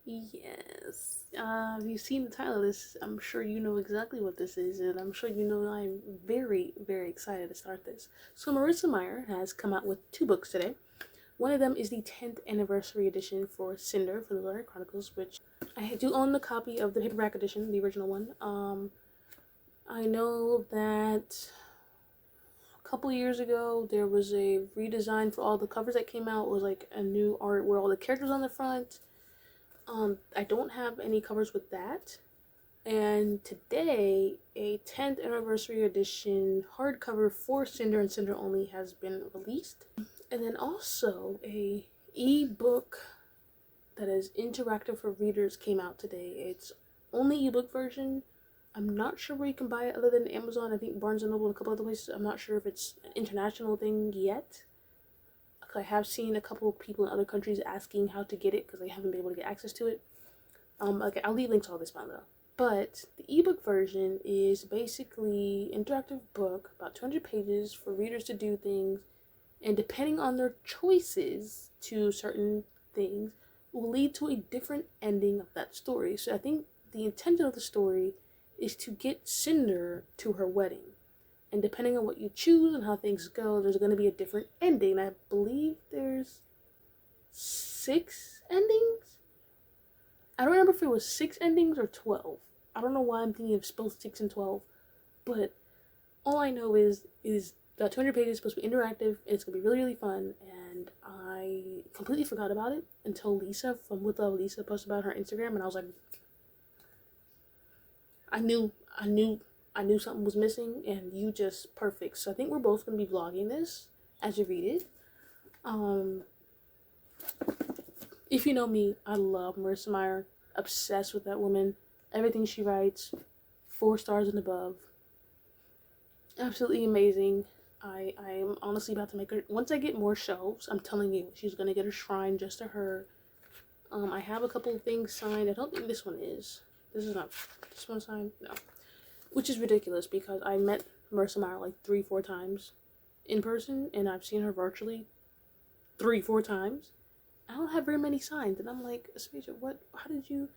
Yes. If you've seen the title of this, I'm sure you know exactly what this is, and I'm sure you know I'm very, very excited to start this. So, Marissa Meyer has come out with two books today. One of them is the 10th anniversary edition for Cinder for the Chronicles, which I do own the copy of the paperback edition, the original one. I know that a couple years ago there was a redesign for all the covers that came out. It was like a new art where all the characters on the front. I don't have any covers with that. And today, a 10th anniversary edition hardcover for Cinder and Cinder only has been released. And then also a ebook that is interactive for readers came out today. It's only ebook version. I'm not sure where you can buy it other than Amazon. I think Barnes & Noble and a couple other places. I'm not sure if it's an international thing yet. I have seen a couple of people in other countries asking how to get it because they haven't been able to get access to it. Okay, I'll leave links to all this down though. But the ebook version is basically an interactive book, about 200 pages for readers to do things, and depending on their choices to certain things, will lead to a different ending of that story. So I think the intention of the story is to get Cinder to her wedding. And depending on what you choose and how things go, there's going to be a different ending. I believe there's 6 endings. I don't remember if it was 6 endings or 12. I don't know why I'm thinking of both 6 and 12. But all I know is about 200 pages, supposed to be interactive, and it's going to be really, really fun. And I completely forgot about it until Lisa from With Love Lisa posted about her Instagram, and I was like, I knew something was missing, and you just perfect. So I think we're both going to be vlogging this as you read it. If you know me, I love Marissa Meyer. Obsessed with that woman. Everything she writes, 4 stars and above. Absolutely amazing. I am honestly about to make her, once I get more shelves, I'm telling you, she's going to get a shrine just to her. I have a couple of things signed. I don't think this one is. This is not, this one signed? No. Which is ridiculous because I met Marissa Meyer like 3-4 times in person, and I've seen her virtually 3-4 times. I don't have very many signs, and I'm like, Aspasia, what? How did you?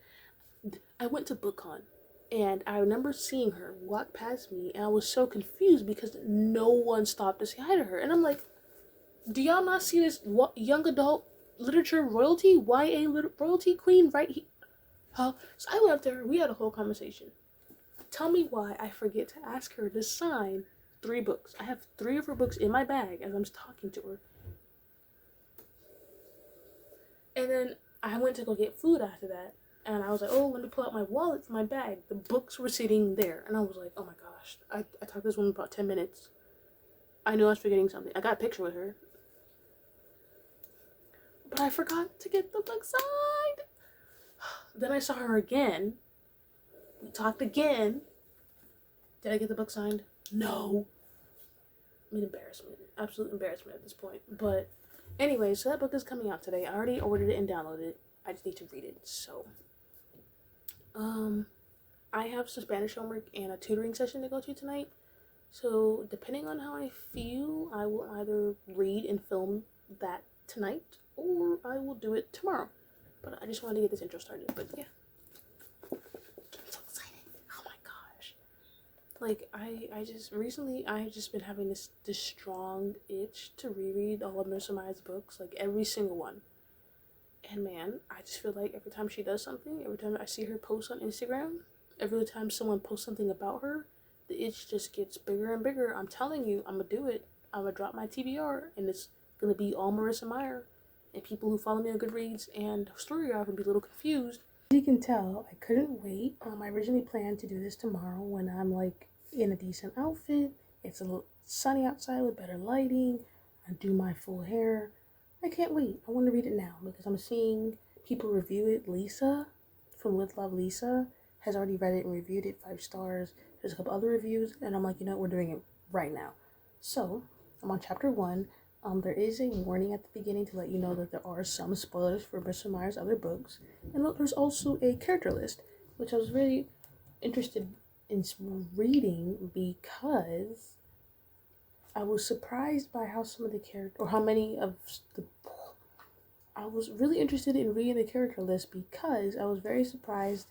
I went to BookCon, and I remember seeing her walk past me, and I was so confused because no one stopped to say hi to her, and I'm like, do y'all not see this young adult literature royalty, YA royalty queen right here? Huh? So I went up to her. We had a whole conversation. Tell me why I forget to ask her to sign 3 books. I have 3 of her books in my bag as I'm talking to her. And then I went to go get food after that. And I was like, oh, let me pull out my wallet from my bag. The books were sitting there. And I was like, oh my gosh. I talked to this woman about 10 minutes. I knew I was forgetting something. I got a picture with her. But I forgot to get the book signed. Then I saw her again. We talked again. Did I get the book signed? No. I mean, embarrassment. Absolute embarrassment at this point. But anyway, so that book is coming out today. I already ordered it and downloaded it. I just need to read it. So, I have some Spanish homework and a tutoring session to go to tonight. So, depending on how I feel, I will either read and film that tonight, or I will do it tomorrow. But I just wanted to get this intro started. But yeah. Like, I've just been having this strong itch to reread all of Marissa Meyer's books, like every single one. And man, I just feel like every time she does something, every time I see her post on Instagram, every time someone posts something about her, the itch just gets bigger and bigger. I'm telling you, I'm gonna do it. I'm gonna drop my TBR, and it's gonna be all Marissa Meyer. And people who follow me on Goodreads and Story are gonna be a little confused. As you can tell, I couldn't wait. I originally planned to do this tomorrow when I'm like in a decent outfit. It's a little sunny outside with better lighting. I do my full hair. I can't wait. I want to read it now because I'm seeing people review it. Lisa from With Love Lisa has already read it and reviewed it 5 stars. There's a couple other reviews, and I'm like, you know what, we're doing it right now. So I'm on chapter 1. There is a warning at the beginning to let you know that there are some spoilers for Marissa Meyer's other books, and there's also a character list, which I was really interested in reading because I was surprised by how some of the characters, or how many of the I was really interested in reading the character list because I was very surprised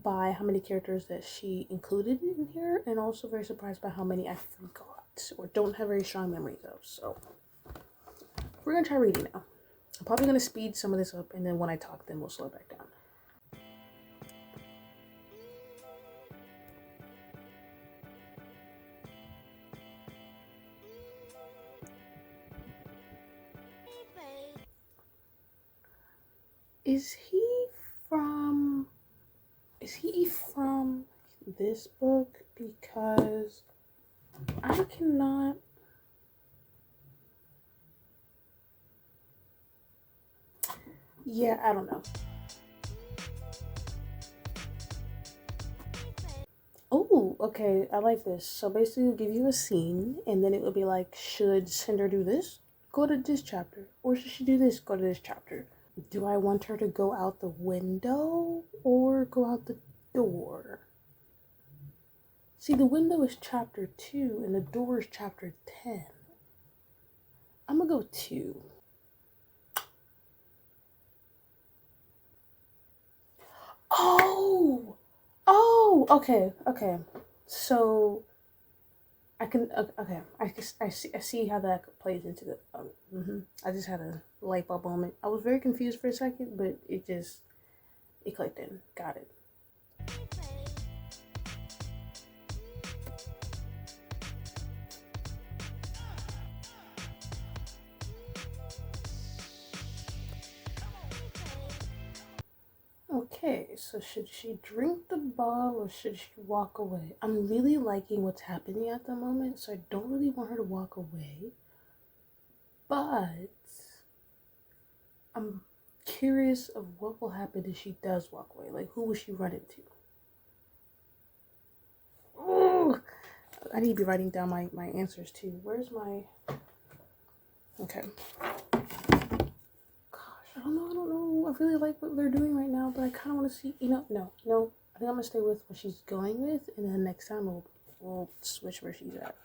by how many characters that she included in here, and also very surprised by how many I forgot or don't have very strong memories of. So we're gonna try reading now. I'm probably gonna speed some of this up, and then when I talk, then we'll slow it back down. Is he from this book? Because I cannot. Yeah, I don't know. Oh, okay, I like this. So basically, it'll give you a scene, and then it will be like, should Cinder do this? Go to this chapter. Or should she do this? Go to this chapter. Do I want her to go out the window or go out the door? See, the window is chapter 2 and the door is chapter 10. I'm gonna go 2. Oh! Oh! Okay. So, I can, okay. I see how that plays into the, I just had a light bulb moment. I was very confused for a second, but it clicked in. Got it. Okay, so should she drink the bottle or should she walk away? I'm really liking what's happening at the moment, so I don't really want her to walk away. But I'm curious of what will happen if she does walk away. Like, who will she run into? Ooh, I need to be writing down my answers too. Where's my... Okay. I don't know. I really like what they're doing right now, but I kind of want to see, no. I think I'm going to stay with what she's going with, and then next time we'll switch where she's at.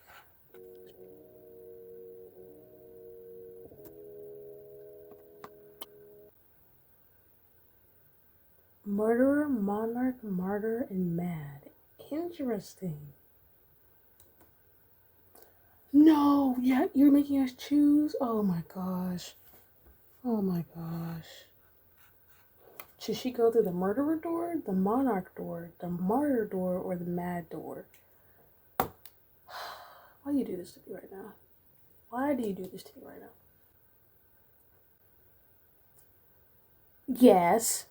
Murderer, monarch, martyr, and mad. Interesting. No, yeah, you're making us choose? Oh my gosh. Should she go through the murderer door, the monarch door, the martyr door, or the mad door? Why do you do this to me right now? Why do you do this to me right now? Yes.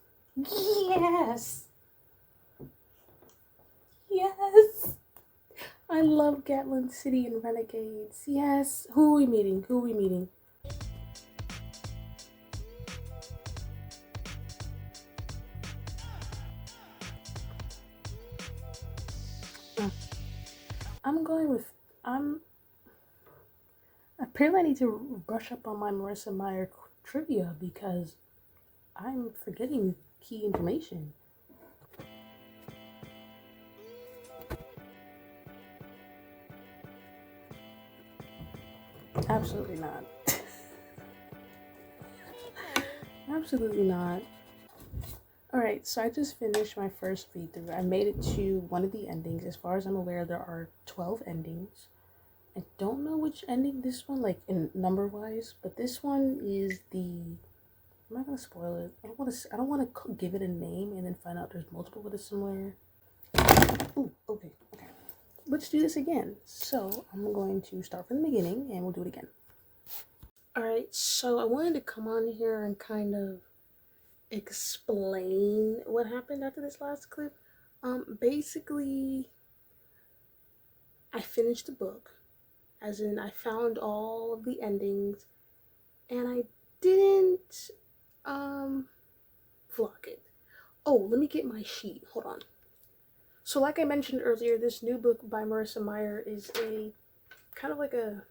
I love Gatlin City and Renegades. Yes. Who are we meeting? I'm going with, apparently I need to brush up on my Marissa Meyer trivia because I'm forgetting key information. Absolutely not. Absolutely not. Alright, so I just finished my first read through. I made it to one of the endings. As far as I'm aware, there are 12 endings. I don't know which ending this one, like in number wise, but this one is the... I'm not gonna spoil it. I don't want to give it a name and then find out there's multiple with a similar... Ooh, okay. Let's do this again. So I'm going to start from the beginning and we'll do it again. Alright, so I wanted to come on here and kind of explain what happened after this last clip. Basically, I finished the book, as in I found all of the endings, and I didn't, vlog it. Oh, let me get my sheet. Hold on. So like I mentioned earlier, this new book by Marissa Meyer is a kind of like a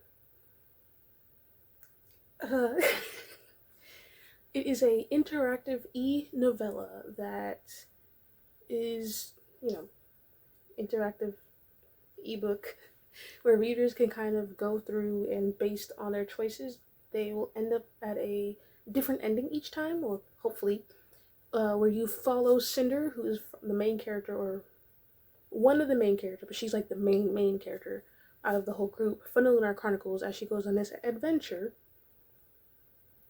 it is a interactive e-novella that is, interactive ebook where readers can kind of go through and based on their choices, they will end up at a different ending each time, or hopefully, where you follow Cinder, who is the main character, or one of the main characters, but she's like the main character out of the whole group from the Lunar Chronicles, as she goes on this adventure,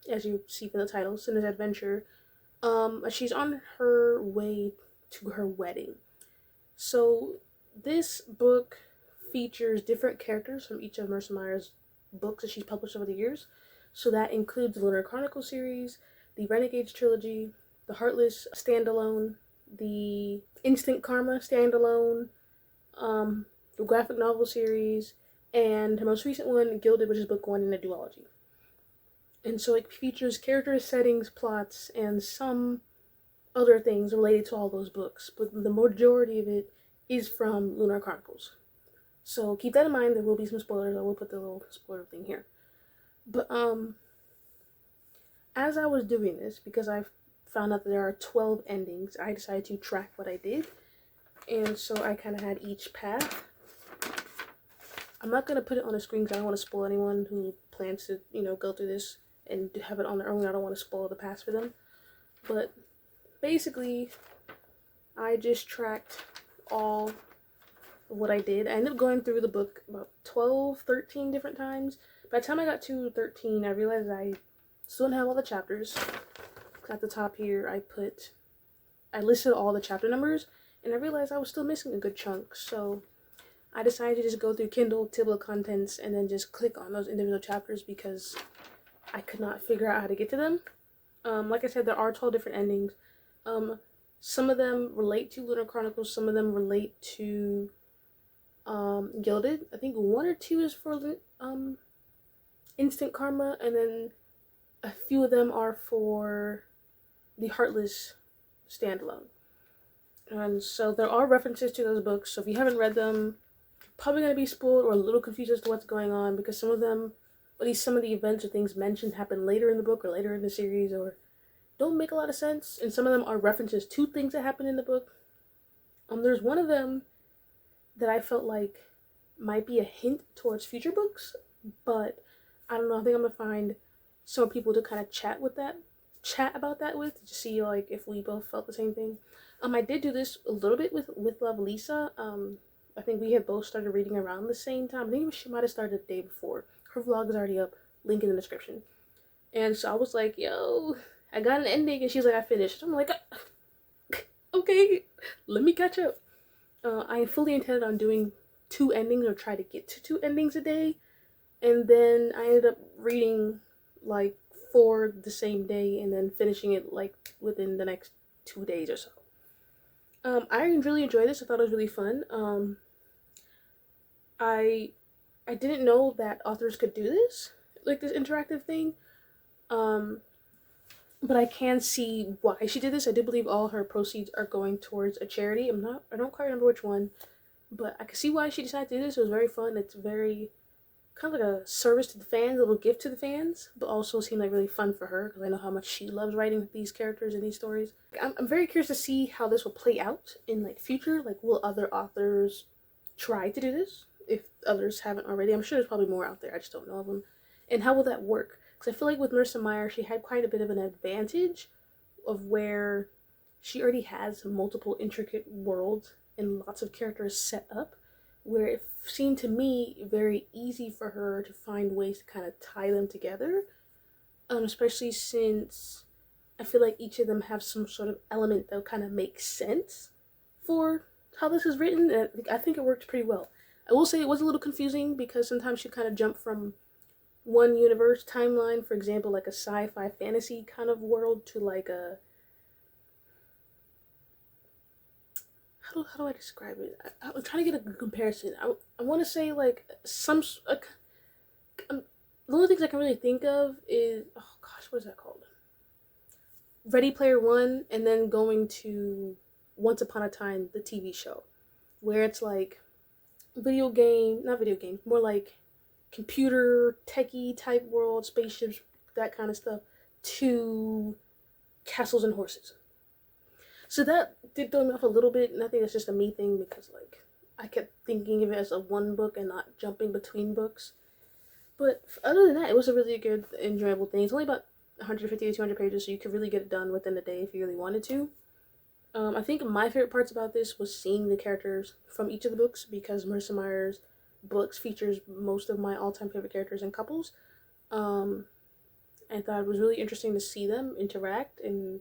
as you see from the title, Cinder's adventure. She's on her way to her wedding. So this book features different characters from each of Marissa Meyer's books that she's published over the years. So that includes the Lunar Chronicle series, the Renegades trilogy, the Heartless standalone, the Instant Karma standalone, the graphic novel series, and her most recent one, Gilded, which is book 1 in a duology. And so it features characters, settings, plots, and some other things related to all those books. But the majority of it is from Lunar Chronicles. So keep that in mind. There will be some spoilers. I will put the little spoiler thing here. But as I was doing this, because I found out that there are 12 endings, I decided to track what I did. And so I kind of had each path. I'm not going to put it on the screen because I don't want to spoil anyone who plans to, go through this and have it on their own. I don't want to spoil the path for them. But basically, I just tracked all of what I did. I ended up going through the book about 12, 13 different times. By the time I got to 13, I realized I still didn't have all the chapters. At the top here, I listed all the chapter numbers, and I realized I was still missing a good chunk. So I decided to just go through Kindle, table of contents, and then just click on those individual chapters because I could not figure out how to get to them. Like I said, there are 12 different endings. Some of them relate to Lunar Chronicles, some of them relate to Gilded. I think 1 or 2 is for Instant Karma, and then a few of them are for the Heartless standalone. And so there are references to those books, so if you haven't read them, you're probably going to be spoiled or a little confused as to what's going on, because some of them, at least some of the events or things mentioned, happen later in the book or later in the series, or don't make a lot of sense, and some of them are references to things that happen in the book. There's one of them that I felt like might be a hint towards future books, but I don't know, I think I'm going to find some people to kind of chat about that with, to see like if we both felt the same thing. I did do this a little bit with Love Lisa. I think we had both started reading around the same time. I think she might have started the day before. Her vlog is already up, link in the description. And so I was like, yo, I got an ending, and she's like, I finished. I'm like, okay, let me catch up. I fully intended on doing 2 endings, or try to get to 2 endings a day, and then I ended up reading like 4 the same day, and then finishing it like within the next 2 days or so. I really enjoyed this. I thought it was really fun. I didn't know that authors could do this, like this interactive thing. But I can see why she did this. I do believe all her proceeds are going towards a charity. I don't quite remember which one, but I can see why she decided to do this. It was very fun. It's very kind of like a service to the fans, a little gift to the fans, but also seemed like really fun for her, because I know how much she loves writing these characters and these stories. I'm very curious to see how this will play out in like future. Like, will other authors try to do this if others haven't already? I'm sure there's probably more out there, I just don't know of them. And how will that work? Because I feel like with Marissa Meyer, she had quite a bit of an advantage of where she already has multiple intricate worlds and lots of characters set up, where it seemed to me very easy for her to find ways to kind of tie them together, especially since I feel like each of them have some sort of element that kind of makes sense for how this is written, and I think it worked pretty well. I will say it was a little confusing, because sometimes she kind of jumped from one universe timeline, for example, like a sci-fi fantasy kind of world, to like a, how do I describe it? I'm trying to get a good comparison. I want to say like the only things I can really think of is, oh gosh, what is that called? Ready Player One, and then going to Once Upon a Time, the TV show, where it's like not video game, more like computer techie type world, spaceships, that kind of stuff, to castles and horses. So that did throw me off a little bit, and I think that's just a me thing, because like I kept thinking of it as a one book and not jumping between books. But other than that, it was a really good, enjoyable thing. It's only about, 150 to 200 pages, so you could really get it done within a day if you really wanted to. I think my favorite parts about this was seeing the characters from each of the books, because Marissa Meyer's books features most of my all-time favorite characters and couples. I thought it was really interesting to see them interact and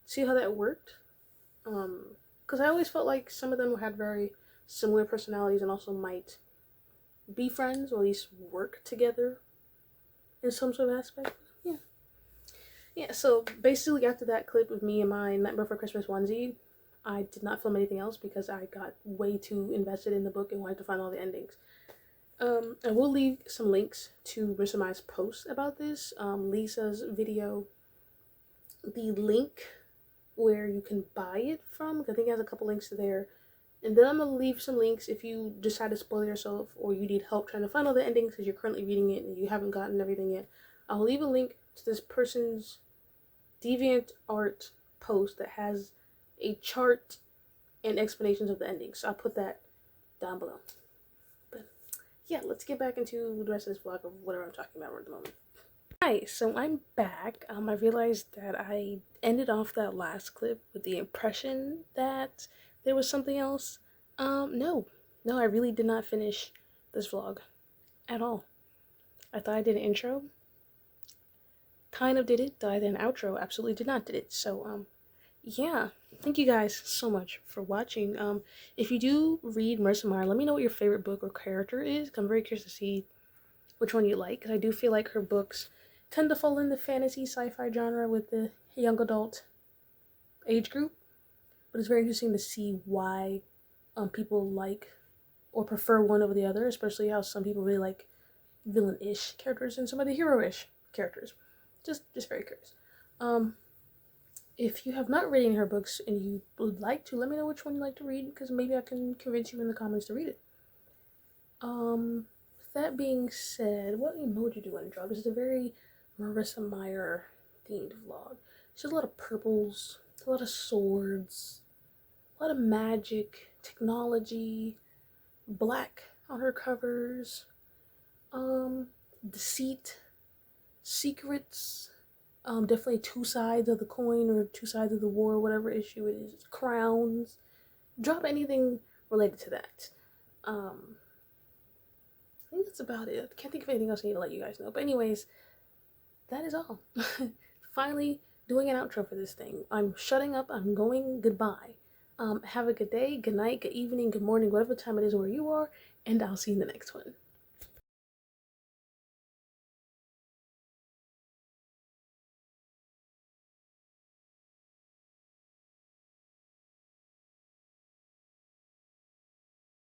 see how that worked. Because I always felt like some of them had very similar personalities and also might be friends or at least work together in some sort of aspect. Yeah, so basically after that clip of me and my Nightmare Before Christmas onesie, I did not film anything else because I got way too invested in the book and wanted to find all the endings. I will leave some links to Marissa Meyer's post about this, Lisa's video, the link where you can buy it from. I think it has a couple links to there. And then I'm going to leave some links if you decide to spoil yourself or you need help trying to find all the endings because you're currently reading it and you haven't gotten everything yet. I'll leave a link to this person's DeviantArt post that has a chart and explanations of the endings. So I'll put that down below. But yeah, let's get back into the rest of this vlog of whatever I'm talking about at the moment. Hi, so I'm back. I realized that I ended off that last clip with the impression that there was something else. No, I really did not finish this vlog at all. I thought I did an intro. Kind of did it. Thought I did an outro. Absolutely did not did it. So, yeah. Thank you guys so much for watching. If you do read Marissa Meyer, let me know what your favorite book or character is. I'm very curious to see which one you like. Because I do feel like her books tend to fall in the fantasy sci-fi genre with the young adult age group. But it's very interesting to see why people like or prefer one over the other, especially how some people really like villain-ish characters and some of the hero-ish characters. Just very curious. If you have not read any of her books and you would like to, let me know which one you like to read, because maybe I can convince you in the comments to read it. That being said, what emoji do you want to draw? This is a very Marissa Meyer themed vlog. There's a lot of purples, a lot of swords, a lot of magic, technology, black on her covers, deceit, secrets, definitely two sides of the coin or two sides of the war, whatever issue it is, crowns. Drop anything related to that. I think that's about it. I can't think of anything else I need to let you guys know. But anyways, that is all. Finally doing an outro for this thing. I'm shutting up. I'm going goodbye. Have a good day, good night, good evening, good morning, whatever time it is where you are, and I'll see you in the next one.